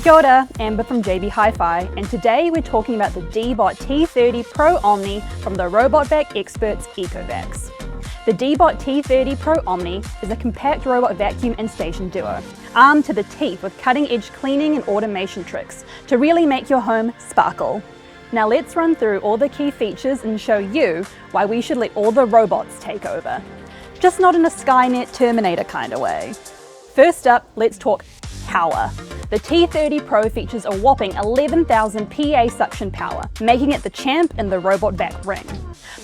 Kia ora, Amber from JB Hi-Fi, and today we're talking about the Deebot T30 Pro Omni from the robot vac experts Ecovacs. The Deebot T30 Pro Omni is a compact robot vacuum and station duo, armed to the teeth with cutting-edge cleaning and automation tricks to really make your home sparkle. Now let's run through all the key features and show you why we should let all the robots take over. Just not in a Skynet Terminator kind of way. First up, let's talk power. The T30 Pro features a whopping 11,000 PA suction power, making it the champ in the robot vac ring.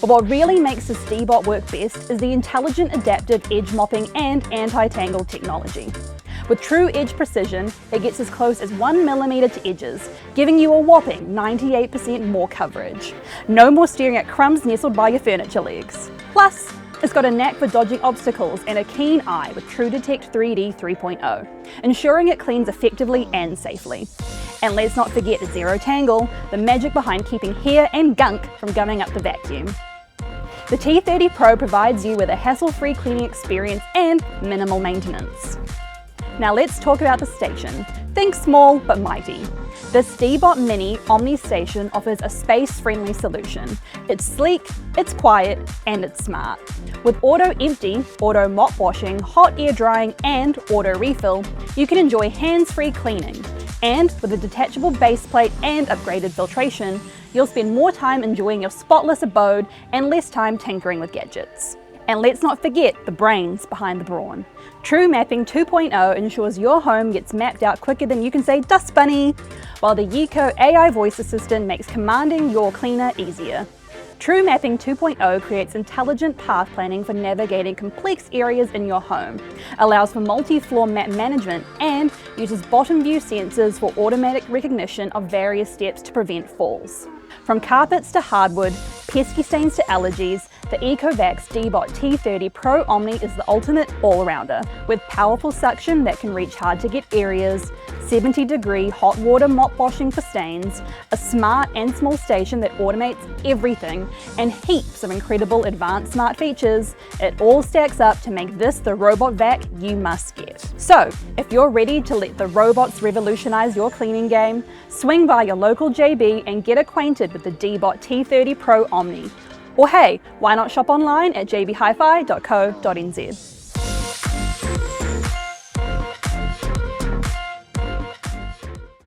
But what really makes this Deebot work best is the intelligent adaptive edge mopping and anti-tangle technology. With true edge precision, it gets as close as 1 millimeter to edges, giving you a whopping 98% more coverage. No more staring at crumbs nestled by your furniture legs. Plus, it's got a knack for dodging obstacles and a keen eye with TrueDetect 3D 3.0, ensuring it cleans effectively and safely. And let's not forget Zero Tangle, the magic behind keeping hair and gunk from gumming up the vacuum. The T30 Pro provides you with a hassle-free cleaning experience and minimal maintenance. Now let's talk about the station. Think small but mighty. This Deebot Mini Omni station offers a space-friendly solution. It's sleek, it's quiet, and it's smart. With auto empty, auto mop washing, hot air drying, and auto refill, you can enjoy hands-free cleaning. And with a detachable base plate and upgraded filtration, you'll spend more time enjoying your spotless abode and less time tinkering with gadgets. And let's not forget the brains behind the brawn. True Mapping 2.0 ensures your home gets mapped out quicker than you can say "Dust Bunny," while the Yeeko AI voice assistant makes commanding your cleaner easier. True Mapping 2.0 creates intelligent path planning for navigating complex areas in your home, allows for multi-floor map management, and uses bottom view sensors for automatic recognition of various steps to prevent falls. From carpets to hardwood, pesky stains to allergies, the Ecovacs Deebot T30 Pro Omni is the ultimate all-rounder, with powerful suction that can reach hard-to-get areas, 70-degree hot water mop washing for stains, a smart and small station that automates everything, and heaps of incredible advanced smart features. It all stacks up to make this the robot vac you must get. So, if you're ready to let the robots revolutionize your cleaning game, swing by your local JB and get acquainted with the Deebot T30 Pro Omni. Or hey, why not shop online at jbhifi.co.nz.